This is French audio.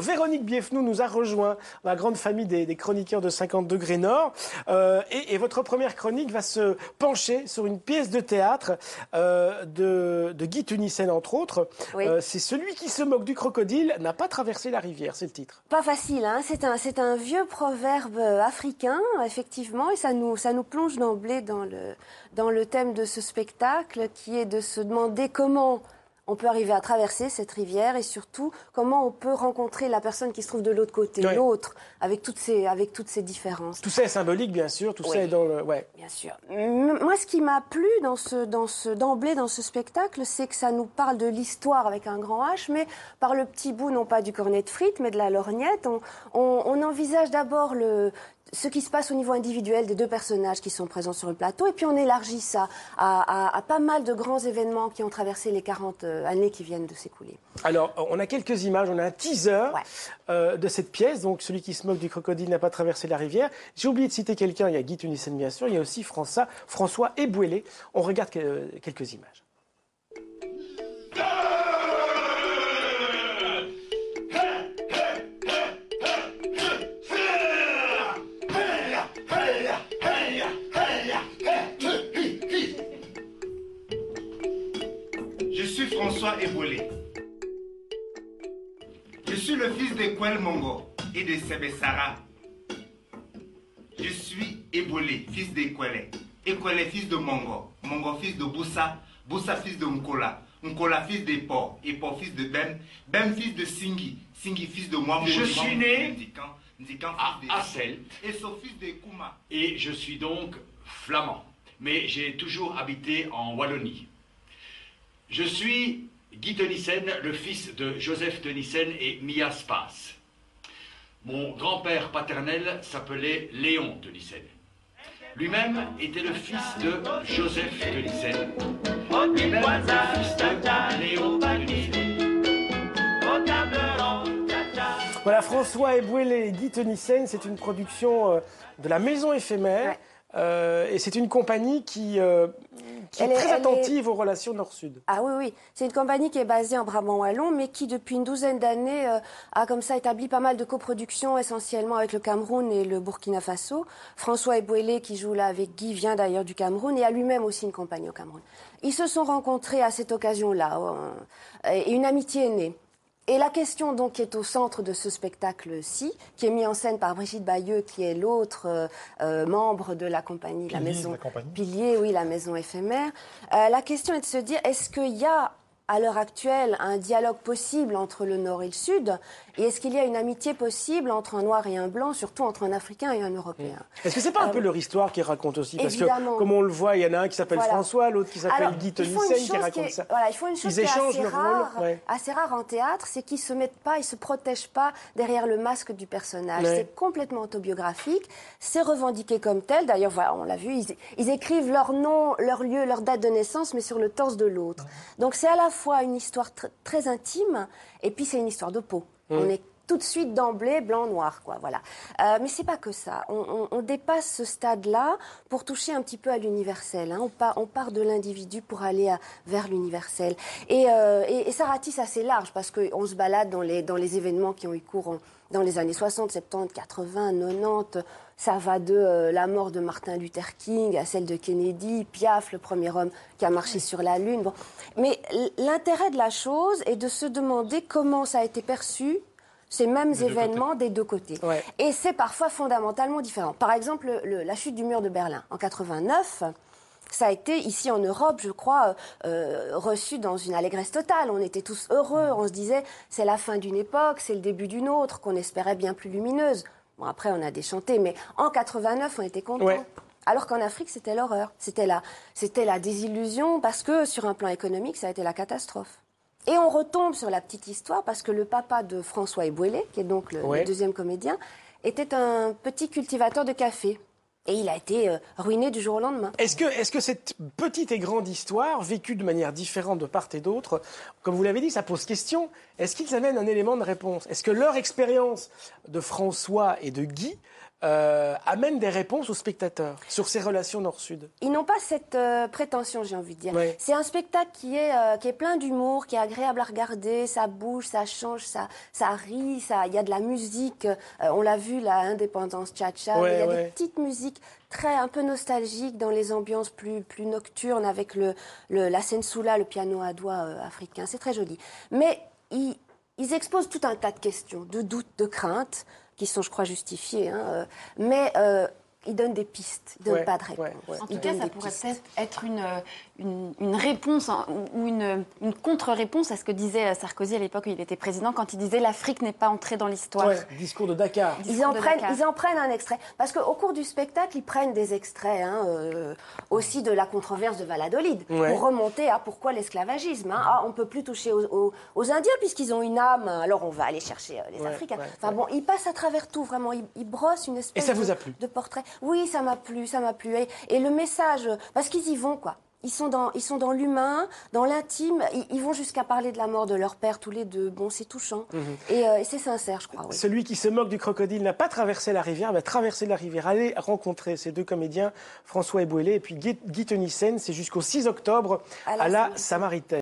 Véronique Biefnou nous a rejoint, la grande famille des chroniqueurs de 50 degrés Nord. Et votre première chronique va se pencher sur une pièce de théâtre de Guy Tunissen, entre autres. Oui. C'est Celui qui se moque du crocodile n'a pas traversé la rivière, c'est le titre. Pas facile, hein. C'est un vieux proverbe africain, effectivement, et ça nous plonge d'emblée dans le thème de ce spectacle, qui est de se demander comment on peut arriver à traverser cette rivière et surtout comment on peut rencontrer la personne qui se trouve de l'autre côté, ouais. L'autre, avec toutes ces différences. Tout ça est symbolique, bien sûr, tout ça est dans le... Ouais. Bien sûr. Moi, ce qui m'a plu d'emblée dans ce spectacle, c'est que ça nous parle de l'histoire avec un grand H, mais par le petit bout, non pas du cornet de frites, mais de la lorgnette. On envisage d'abord ce qui se passe au niveau individuel des deux personnages qui sont présents sur le plateau, et puis on élargit ça à pas mal de grands événements qui ont traversé les 40 années qui viennent de s'écouler. Alors, on a quelques images, on a un teaser de cette pièce, donc Celui qui se moque du crocodile n'a pas traversé la rivière. J'ai oublié de citer quelqu'un, il y a Guy Tunissen bien sûr, il y a aussi François Ebouélé. On regarde quelques images. Je suis François Ebouélé. Je suis le fils de Kwel Mongo et de Sebe Sarah. Je suis Ebouélé, fils de Kwele. Ekwele, fils de Mongo. Mongo, fils de Boussa. Boussa, fils de Nkola. Nkola, fils de Po. Et Po, fils de Bem. Bem, fils de Singhi. Singhi, fils de moi. Je suis né à Hasselt. Et son fils de Kouma. Et je suis donc flamand. Mais j'ai toujours habité en Wallonie. Je suis Guy Tunissen, le fils de Joseph Tunissen et Mia Spaas. Mon grand-père paternel s'appelait Léon Tunissen. Lui-même était le fils de Joseph Tunissen. Lui-même le fils de Léon Tunissen. Voilà, François Ebouélé et Guy Tunissen, c'est une production de la Maison Éphémère. Et c'est une compagnie qui est très attentive aux relations Nord-Sud. Ah oui, oui. C'est une compagnie qui est basée en Brabant wallon, mais qui, depuis une douzaine d'années, a comme ça établi pas mal de coproductions, essentiellement avec le Cameroun et le Burkina Faso. François Ebouélé, qui joue là avec Guy, vient d'ailleurs du Cameroun et a lui-même aussi une compagnie au Cameroun. Ils se sont rencontrés à cette occasion-là, et une amitié est née. Et la question donc qui est au centre de ce spectacle-ci, qui est mis en scène par Brigitte Bayeux, qui est l'autre membre de la compagnie, Pilier, la maison la compagnie. Pilier, oui, la maison éphémère. La question est de se dire, est-ce qu'il y a à l'heure actuelle un dialogue possible entre le Nord et le Sud, et est-ce qu'il y a une amitié possible entre un Noir et un Blanc, surtout entre un Africain et un Européen? Est-ce que c'est pas un peu leur histoire qu'ils racontent aussi? Parce évidemment. que, comme on le voit, il y en a un qui s'appelle François, l'autre qui s'appelle Alors, Guy il faut Tunissen une qui chose raconte ça. Voilà, il faut une chose qui est échangent assez leur rare, rôle. assez rare en théâtre, c'est qu'ils se mettent pas, ils se protègent pas derrière le masque du personnage. Ouais. C'est complètement autobiographique, c'est revendiqué comme tel. D'ailleurs, voilà, on l'a vu, ils écrivent leur nom, leur lieu, leur date de naissance, mais sur le torse de l'autre. Donc c'est à la fois une histoire très intime, et puis c'est une histoire de peau. On est tout de suite d'emblée blanc-noir, quoi, voilà. Mais c'est pas que ça. On dépasse ce stade-là pour toucher un petit peu à l'universel. Hein. On part de l'individu pour aller vers l'universel. Et ça ratisse assez large parce qu'on se balade dans les événements qui ont eu cours dans les années 60, 70, 80, 90. Ça va de la mort de Martin Luther King à celle de Kennedy, Piaf, le premier homme qui a marché sur la Lune. Bon. Mais l'intérêt de la chose est de se demander comment ça a été perçu, ces mêmes événements des deux côtés. Ouais. Et c'est parfois fondamentalement différent. Par exemple, la chute du mur de Berlin en 89, ça a été, ici en Europe, je crois, reçu dans une allégresse totale. On était tous heureux, on se disait, c'est la fin d'une époque, c'est le début d'une autre, qu'on espérait bien plus lumineuse. Bon, après, on a déchanté, mais en 89, on était contents. Ouais. Alors qu'en Afrique, c'était l'horreur. C'était la désillusion, parce que sur un plan économique, ça a été la catastrophe. Et on retombe sur la petite histoire, parce que le papa de François Ebouélé, qui est donc le deuxième comédien, était un petit cultivateur de café. Et il a été ruiné du jour au lendemain. Est-ce que cette petite et grande histoire, vécue de manière différente de part et d'autre, comme vous l'avez dit, ça pose question, est-ce qu'ils amènent un élément de réponse? Est-ce que leur expérience de François et de Guy amène des réponses aux spectateurs sur ces relations Nord-Sud. Ils n'ont pas cette prétention, j'ai envie de dire. Ouais. C'est un spectacle qui est plein d'humour, qui est agréable à regarder, ça bouge, ça change, ça rit, il y a de la musique. On l'a vu, la Indépendance Cha-Cha, Ouais, il y a ouais. des petites musiques un peu nostalgiques dans les ambiances plus nocturnes avec la sensula, le piano à doigts africain. C'est très joli. Mais ils exposent tout un tas de questions, de doutes, de craintes, qui sont, je crois, justifiées. Hein, mais ils donnent des pistes, ils ne donnent pas de réponse. En tout cas, ça pourrait peut-être être une réponse ou une contre-réponse à ce que disait Sarkozy à l'époque où il était président, quand il disait « l'Afrique n'est pas entrée dans l'histoire Ouais, discours de Dakar. Ils en prennent un extrait. Parce qu'au cours du spectacle, ils prennent des extraits aussi de la controverse de Valladolid pour remonter à pourquoi l'esclavagisme. On ne peut plus toucher aux Indiens puisqu'ils ont une âme, alors on va aller chercher les Africains. Bon, ils passent à travers tout, vraiment. Ils brossent une espèce de portrait. Oui, ça m'a plu. Et le message, parce qu'ils y vont, quoi. Ils sont dans l'humain, dans l'intime. Ils vont jusqu'à parler de la mort de leur père, tous les deux. Bon, c'est touchant. Et c'est sincère, je crois. Oui. Celui qui se moque du crocodile n'a pas traversé la rivière, va traverser la rivière. Allez rencontrer ces deux comédiens, François Ebouélé et puis Guy Tenissen. C'est jusqu'au 6 octobre à la Samaritaine.